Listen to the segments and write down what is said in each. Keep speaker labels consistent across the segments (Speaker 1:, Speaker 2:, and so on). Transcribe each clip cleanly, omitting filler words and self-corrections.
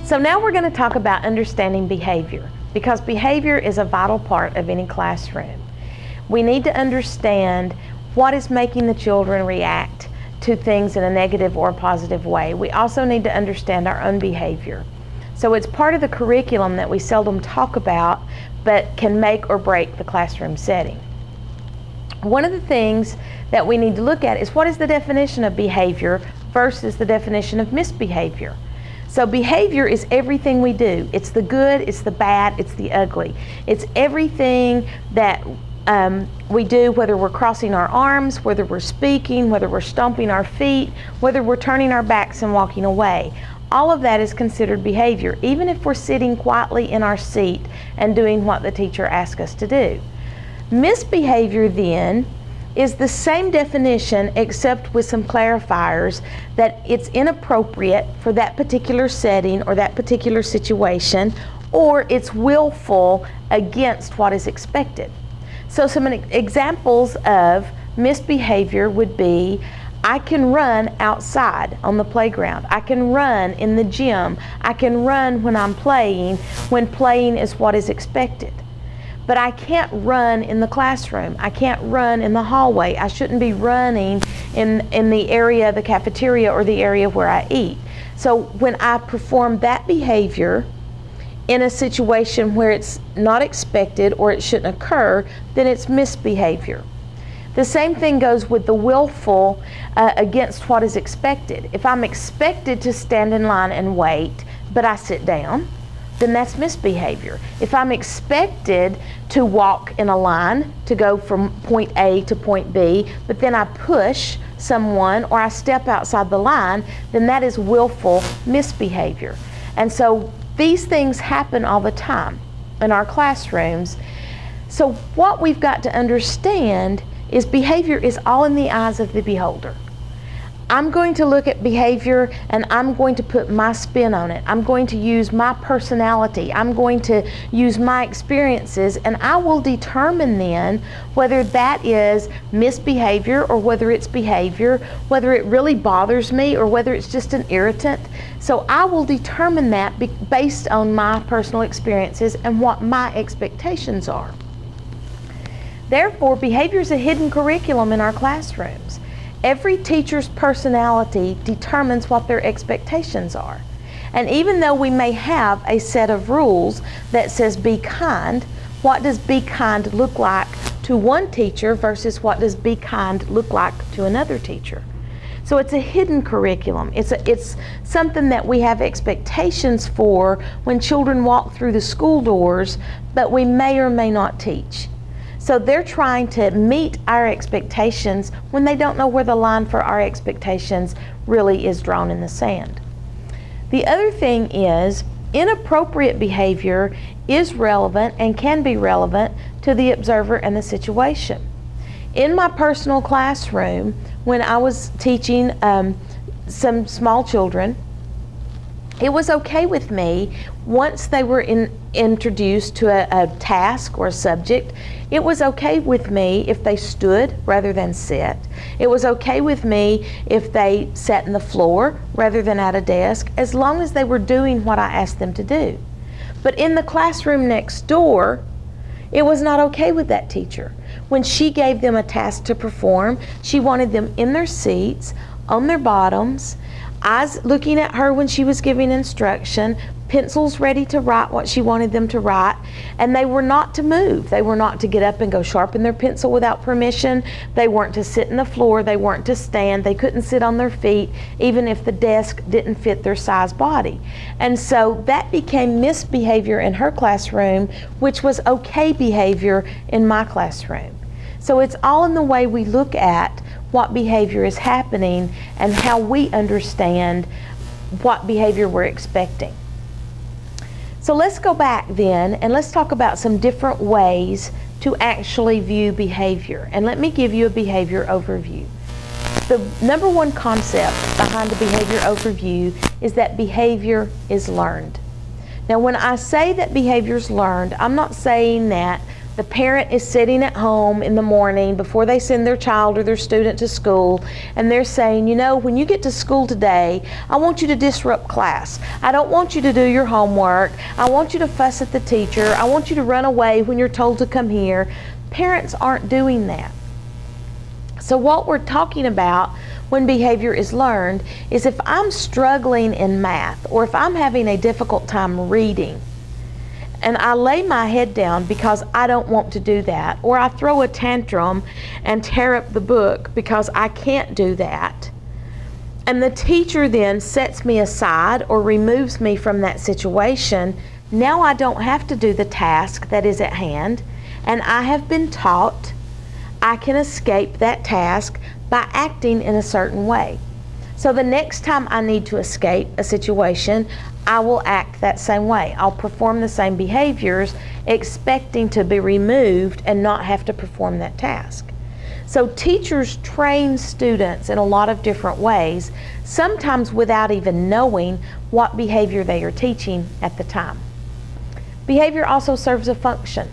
Speaker 1: So now we're going to talk about understanding behavior, because behavior is a vital part of any classroom. We need to understand what is making the children react to things in a negative or positive way. We also need to understand our own behavior. So it's part of the curriculum that we seldom talk about, but can make or break the classroom setting. One of the things that we need to look at is what is the definition of behavior versus the definition of misbehavior. So behavior is everything we do. It's the good, it's the bad, it's the ugly. It's everything that we do, whether we're crossing our arms, whether we're speaking, whether we're stomping our feet, whether we're turning our backs and walking away. All of that is considered behavior, even if we're sitting quietly in our seat and doing what the teacher asks us to do. Misbehavior then is the same definition, except with some clarifiers, that it's inappropriate for that particular setting or that particular situation, or it's willful against what is expected. So some examples of misbehavior would be, I can run outside on the playground. I can run in the gym. I can run when I'm playing, when playing is what is expected. But I can't run in the classroom. I can't run in the hallway. I shouldn't be running in the area of the cafeteria or the area where I eat. So when I perform that behavior in a situation where it's not expected or it shouldn't occur, then it's misbehavior. The same thing goes with the willful against what is expected. If I'm expected to stand in line and wait, but I sit down, then that's misbehavior. If I'm expected to walk in a line to go from point A to point B, but then I push someone or I step outside the line, then that is willful misbehavior. And so these things happen all the time in our classrooms. So what we've got to understand is behavior is all in the eyes of the beholder. I'm going to look at behavior and I'm going to put my spin on it. I'm going to use my personality. I'm going to use my experiences, and I will determine then whether that is misbehavior or whether it's behavior, whether it really bothers me or whether it's just an irritant. So I will determine that based on my personal experiences and what my expectations are. Therefore, behavior is a hidden curriculum in our classrooms. Every teacher's personality determines what their expectations are. And even though we may have a set of rules that says be kind, what does be kind look like to one teacher versus what does be kind look like to another teacher? So it's a hidden curriculum. It's something that we have expectations for when children walk through the school doors, but we may or may not teach. So they're trying to meet our expectations when they don't know where the line for our expectations really is drawn in the sand. The other thing is, inappropriate behavior is relevant and can be relevant to the observer and the situation. In my personal classroom, when I was teaching some small children, it was okay with me once they were introduced to a task or a subject. It was okay with me if they stood rather than sit. It was okay with me if they sat on the floor rather than at a desk, as long as they were doing what I asked them to do. But in the classroom next door, it was not okay with that teacher. When she gave them a task to perform, she wanted them in their seats, on their bottoms, eyes looking at her when she was giving instruction, pencils ready to write what she wanted them to write, and they were not to move. They were not to get up and go sharpen their pencil without permission. They weren't to sit on the floor. They weren't to stand. They couldn't sit on their feet, even if the desk didn't fit their size body. And so that became misbehavior in her classroom, which was okay behavior in my classroom. So it's all in the way we look at what behavior is happening and how we understand what behavior we're expecting. So let's go back then and let's talk about some different ways to actually view behavior. And let me give you a behavior overview. The number one concept behind the behavior overview is that behavior is learned. Now when I say that behavior is learned, I'm not saying that The parent is sitting at home in the morning before they send their child or their student to school, and they're saying, you know, when you get to school today, I want you to disrupt class. I don't want you to do your homework. I want you to fuss at the teacher. I want you to run away when you're told to come here. Parents aren't doing that. So what we're talking about when behavior is learned is if I'm struggling in math, or if I'm having a difficult time reading, and I lay my head down because I don't want to do that, or I throw a tantrum and tear up the book because I can't do that, and the teacher then sets me aside or removes me from that situation, now I don't have to do the task that is at hand, and I have been taught I can escape that task by acting in a certain way. So the next time I need to escape a situation, I will act that same way. I'll perform the same behaviors, expecting to be removed and not have to perform that task. So teachers train students in a lot of different ways, sometimes without even knowing what behavior they are teaching at the time. Behavior also serves a function.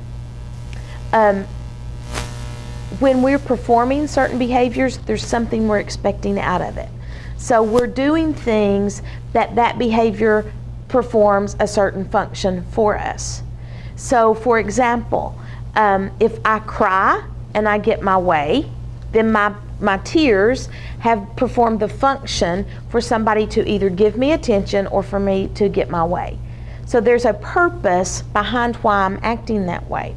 Speaker 1: When we're performing certain behaviors, there's something we're expecting out of it. So we're doing things that behavior performs a certain function for us. So for example, if I cry and I get my way, then my tears have performed the function for somebody to either give me attention or for me to get my way. So there's a purpose behind why I'm acting that way.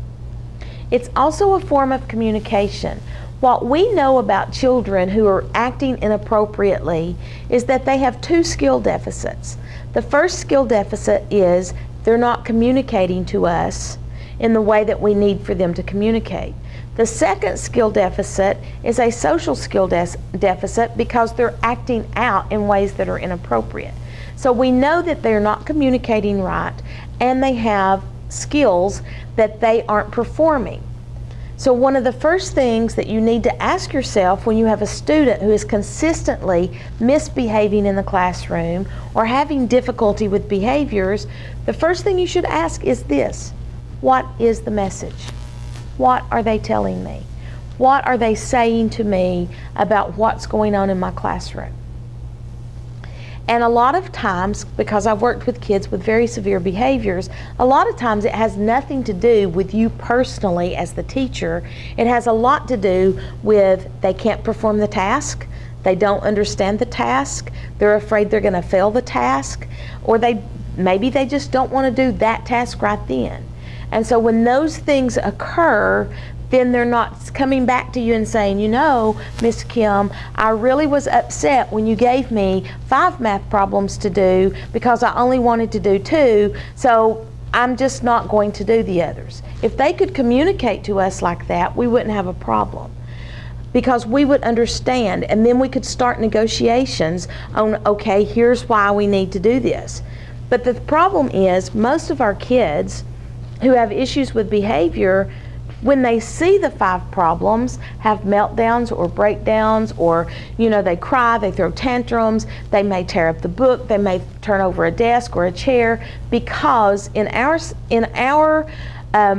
Speaker 1: It's also a form of communication. What we know about children who are acting inappropriately is that they have two skill deficits. The first skill deficit is they're not communicating to us in the way that we need for them to communicate. The second skill deficit is a social skill deficit because they're acting out in ways that are inappropriate. So we know that they're not communicating right, and they have skills that they aren't performing. So one of the first things that you need to ask yourself when you have a student who is consistently misbehaving in the classroom or having difficulty with behaviors, the first thing you should ask is this: what is the message? What are they telling me? What are they saying to me about what's going on in my classroom? And a lot of times, because I've worked with kids with very severe behaviors, a lot of times it has nothing to do with you personally as the teacher. It has a lot to do with they can't perform the task, they don't understand the task, they're afraid they're going to fail the task, or maybe they just don't want to do that task right then. And so when those things occur, then they're not coming back to you and saying, you know, Miss Kim, I really was upset when you gave me 5 math problems to do because I only wanted to do 2, so I'm just not going to do the others. If they could communicate to us like that, we wouldn't have a problem, because we would understand, and then we could start negotiations on, okay, here's why we need to do this. But the problem is, most of our kids who have issues with behavior, when they see the 5 problems, have meltdowns or breakdowns, or they cry, they throw tantrums, they may tear up the book, they may turn over a desk or a chair, because in our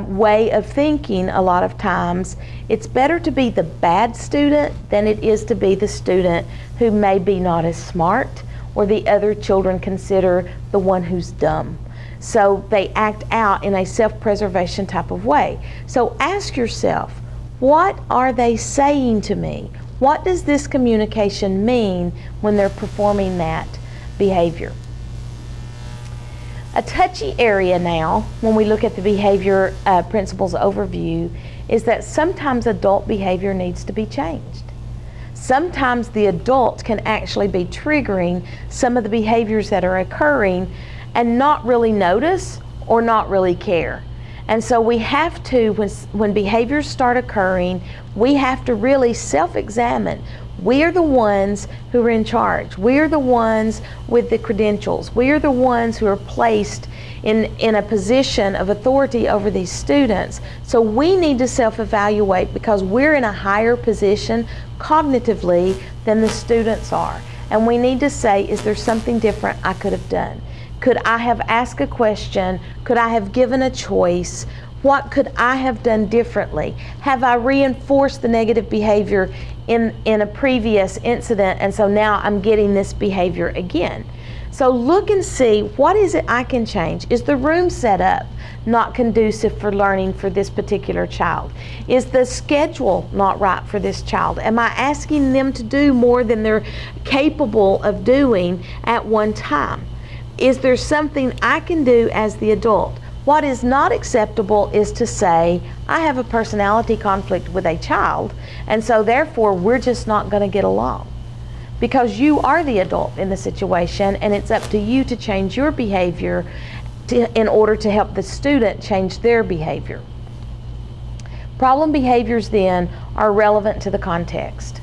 Speaker 1: way of thinking, a lot of times it's better to be the bad student than it is to be the student who may be not as smart, or the other children consider the one who's dumb. So they act out in a self-preservation type of way. So ask yourself, what are they saying to me? What does this communication mean when they're performing that behavior? A touchy area now, when we look at the behavior principles overview, is that sometimes adult behavior needs to be changed. Sometimes the adult can actually be triggering some of the behaviors that are occurring and not really notice or not really care. And so we have to, when behaviors start occurring, we have to really self-examine. We are the ones who are in charge. We are the ones with the credentials. We are the ones who are placed in a position of authority over these students. So we need to self-evaluate, because we're in a higher position cognitively than the students are. And we need to say, is there something different I could have done? Could I have asked a question? Could I have given a choice? What could I have done differently? Have I reinforced the negative behavior in a previous incident, and so now I'm getting this behavior again? So look and see, what is it I can change? Is the room set up not conducive for learning for this particular child? Is the schedule not right for this child? Am I asking them to do more than they're capable of doing at one time? Is there something I can do as the adult? What is not acceptable is to say, I have a personality conflict with a child, and so therefore we're just not going to get along. Because you are the adult in the situation, and it's up to you to change your behavior in order to help the student change their behavior. Problem behaviors then are relevant to the context.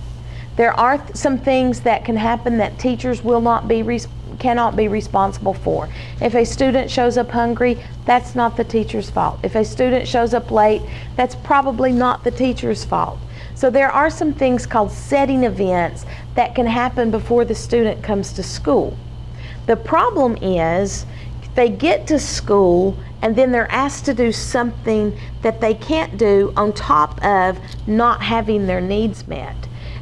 Speaker 1: There are some things that can happen that teachers cannot be responsible for. If a student shows up hungry, that's not the teacher's fault. If a student shows up late, that's probably not the teacher's fault. So there are some things called setting events that can happen before the student comes to school. The problem is they get to school and then they're asked to do something that they can't do on top of not having their needs met.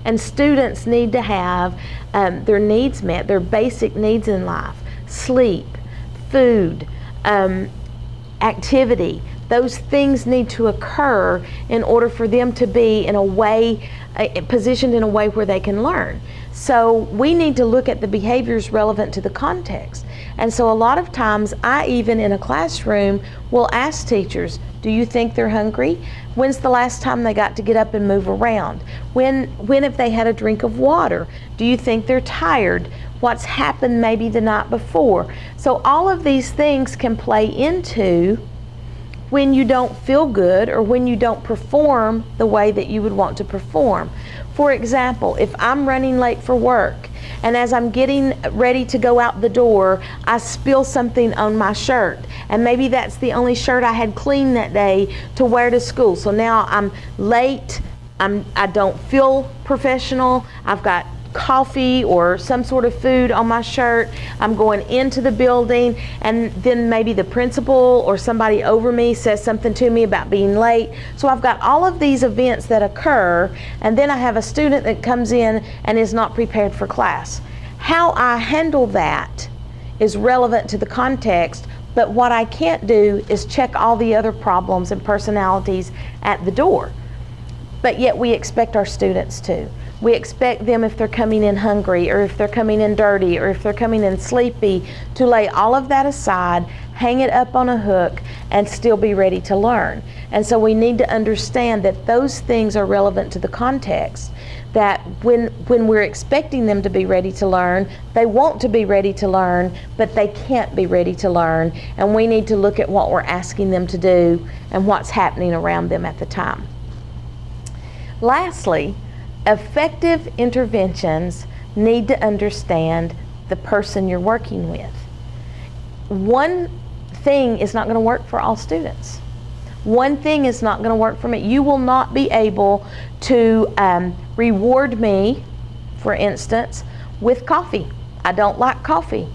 Speaker 1: And students need to have their needs met, their basic needs in life: sleep, food, activity. Those things need to occur in order for them to be in a way, positioned in a way where they can learn. So we need to look at the behaviors relevant to the context. And so a lot of times, I even in a classroom will ask teachers, do you think they're hungry? When's the last time they got to get up and move around? When have they had a drink of water? Do you think they're tired? What's happened maybe the night before? So all of these things can play into when you don't feel good or when you don't perform the way that you would want to perform. For example, if I'm running late for work and as I'm getting ready to go out the door, I spill something on my shirt, and maybe that's the only shirt I had clean that day to wear to school. So now I'm late, I don't feel professional, I've got coffee or some sort of food on my shirt, I'm going into the building, and then maybe the principal or somebody over me says something to me about being late. So I've got all of these events that occur, and then I have a student that comes in and is not prepared for class. How I handle that is relevant to the context, but what I can't do is check all the other problems and personalities at the door. But yet we expect our students to. We expect them, if they're coming in hungry, or if they're coming in dirty, or if they're coming in sleepy, to lay all of that aside, hang it up on a hook, and still be ready to learn. And so we need to understand that those things are relevant to the context, that when we're expecting them to be ready to learn, they want to be ready to learn, but they can't be ready to learn, and we need to look at what we're asking them to do and what's happening around them at the time. Lastly, effective interventions need to understand the person you're working with. One thing is not going to work for all students. One thing is not going to work for me. You will not be able to reward me, for instance, with coffee. I don't like coffee.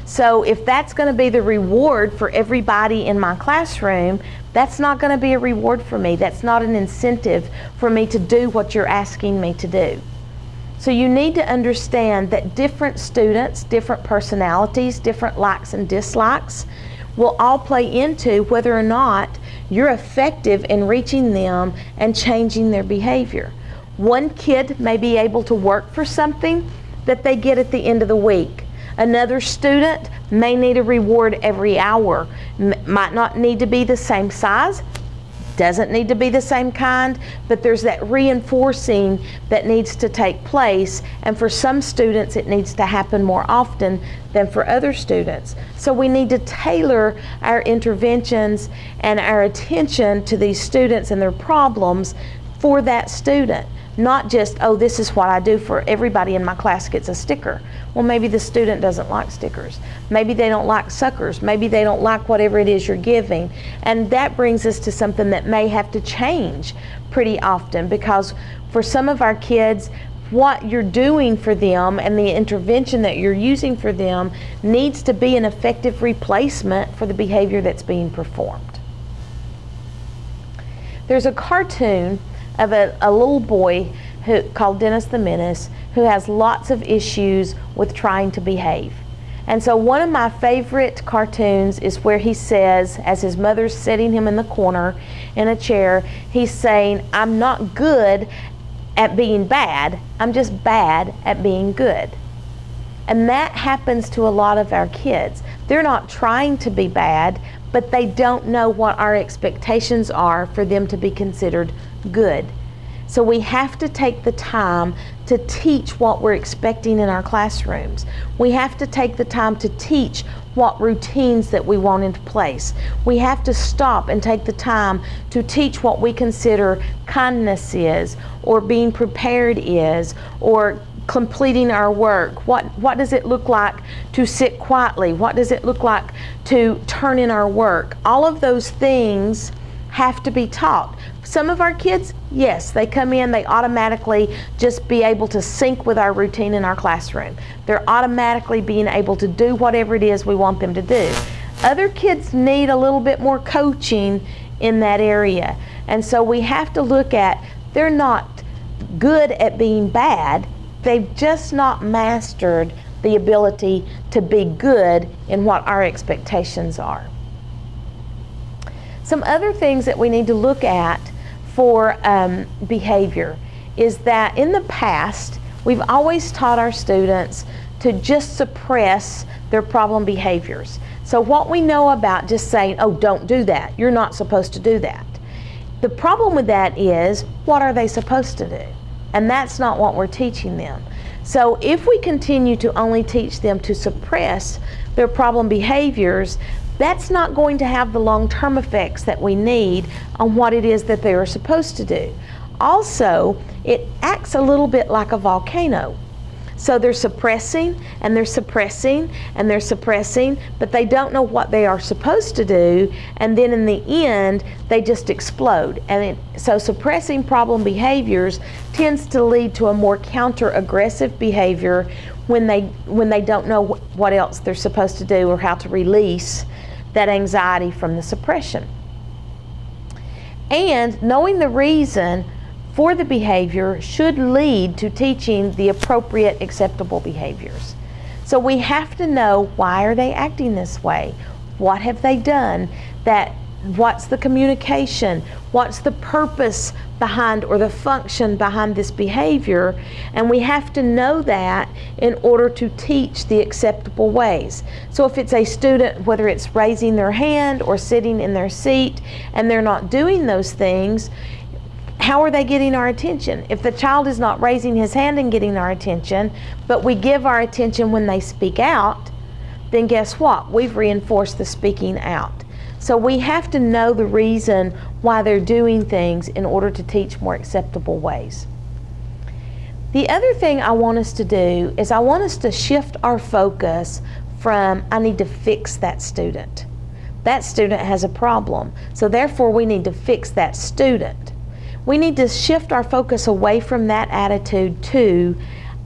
Speaker 1: So if that's going to be the reward for everybody in my classroom, that's not going to be a reward for me. That's not an incentive for me to do what you're asking me to do. So you need to understand that different students, different personalities, different likes and dislikes will all play into whether or not you're effective in reaching them and changing their behavior. One kid may be able to work for something that they get at the end of the week. Another student may need a reward every hour. Might not need to be the same size, doesn't need to be the same kind, but there's that reinforcing that needs to take place, and for some students it needs to happen more often than for other students. So we need to tailor our interventions and our attention to these students and their problems for that student. Not just, oh, this is what I do for everybody in my class gets a sticker. Well, maybe the student doesn't like stickers. Maybe they don't like suckers. Maybe they don't like whatever it is you're giving. And that brings us to something that may have to change pretty often, because for some of our kids, what you're doing for them and the intervention that you're using for them needs to be an effective replacement for the behavior that's being performed. There's a cartoon of a little boy called Dennis the Menace, who has lots of issues with trying to behave. And so one of my favorite cartoons is where he says, as his mother's sitting him in the corner in a chair, he's saying, "I'm not good at being bad, I'm just bad at being good." And that happens to a lot of our kids. They're not trying to be bad, but they don't know what our expectations are for them to be considered good. So we have to take the time to teach what we're expecting in our classrooms. We have to take the time to teach what routines that we want into place. We have to stop and take the time to teach what we consider kindness is, or being prepared is, or completing our work. What does it look like to sit quietly? What does it look like to turn in our work? All of those things have to be taught. Some of our kids, yes, they come in, they automatically just be able to sync with our routine in our classroom. They're automatically being able to do whatever it is we want them to do. Other kids need a little bit more coaching in that area. And so we have to look at, they're not good at being bad, they've just not mastered the ability to be good in what our expectations are. Some other things that we need to look at for behavior is that in the past, we've always taught our students to just suppress their problem behaviors. So what we know about just saying, "Oh, don't do that, you're not supposed to do that." The problem with that is, what are they supposed to do? And that's not what we're teaching them. So if we continue to only teach them to suppress their problem behaviors, that's not going to have the long-term effects that we need on what it is that they are supposed to do. Also, it acts a little bit like a volcano. So they're suppressing, and they're suppressing, and they're suppressing, but they don't know what they are supposed to do, and then in the end, they just explode. So suppressing problem behaviors tends to lead to a more counter-aggressive behavior when they don't know what else they're supposed to do or how to release that anxiety from the suppression. And knowing the reason for the behavior should lead to teaching the appropriate acceptable behaviors. So we have to know, why are they acting this way? What have they done? What's the communication? What's the purpose behind, or the function behind this behavior? And we have to know that in order to teach the acceptable ways. So if it's a student, whether it's raising their hand or sitting in their seat, and they're not doing those things, how are they getting our attention? If the child is not raising his hand and getting our attention, but we give our attention when they speak out, then guess what? We've reinforced the speaking out. So we have to know the reason why they're doing things in order to teach more acceptable ways. The other thing I want us to do is I want us to shift our focus from, I need to fix that student. That student has a problem, so therefore we need to fix that student. We need to shift our focus away from that attitude to,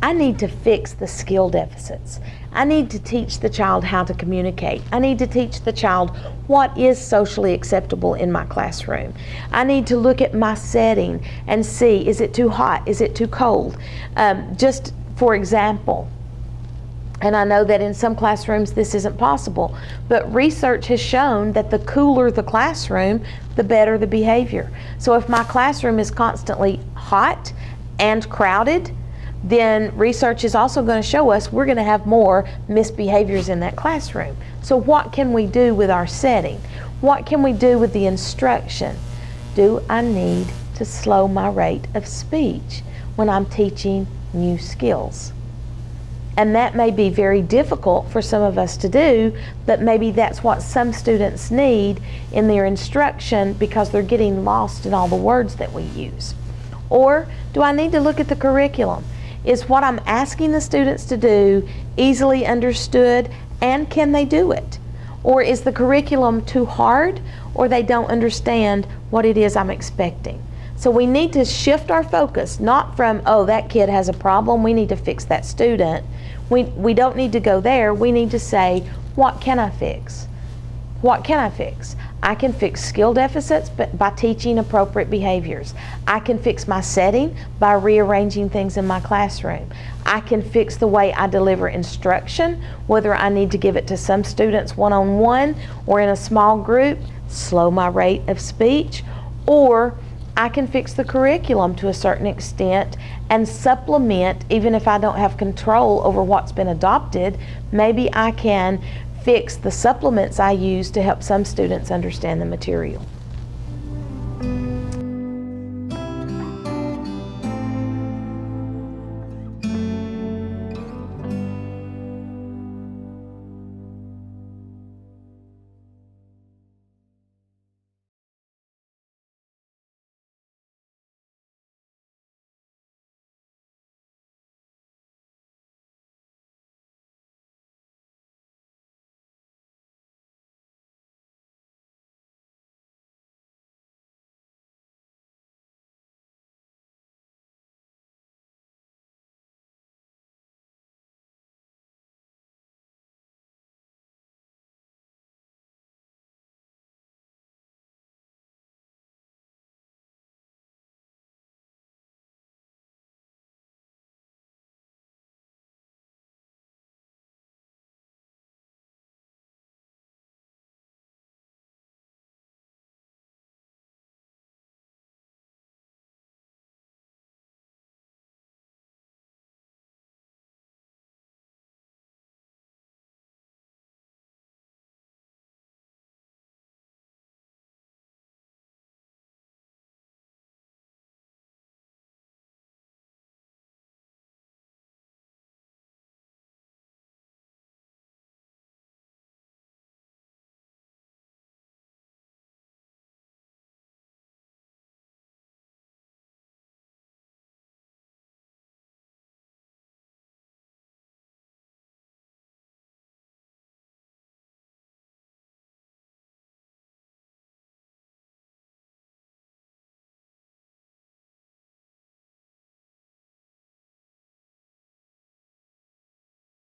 Speaker 1: I need to fix the skill deficits. I need to teach the child how to communicate. I need to teach the child what is socially acceptable in my classroom. I need to look at my setting and see, is it too hot? Is it too cold? Just for example, and I know that in some classrooms this isn't possible, but research has shown that the cooler the classroom, the better the behavior. So if my classroom is constantly hot and crowded, then research is also going to show us we're going to have more misbehaviors in that classroom. So what can we do with our setting? What can we do with the instruction? Do I need to slow my rate of speech when I'm teaching new skills? And that may be very difficult for some of us to do, but maybe that's what some students need in their instruction because they're getting lost in all the words that we use. Or do I need to look at the curriculum? Is what I'm asking the students to do easily understood, and can they do it? Or is the curriculum too hard, or they don't understand what it is I'm expecting? So we need to shift our focus, not from, oh, that kid has a problem, we need to fix that student. We don't need to go there. We need to say, what can I fix? What can I fix? I can fix skill deficits by teaching appropriate behaviors. I can fix my setting by rearranging things in my classroom. I can fix the way I deliver instruction, whether I need to give it to some students one-on-one or in a small group, slow my rate of speech, or I can fix the curriculum to a certain extent and supplement, even if I don't have control over what's been adopted. Maybe I can fix the supplements I use to help some students understand the material.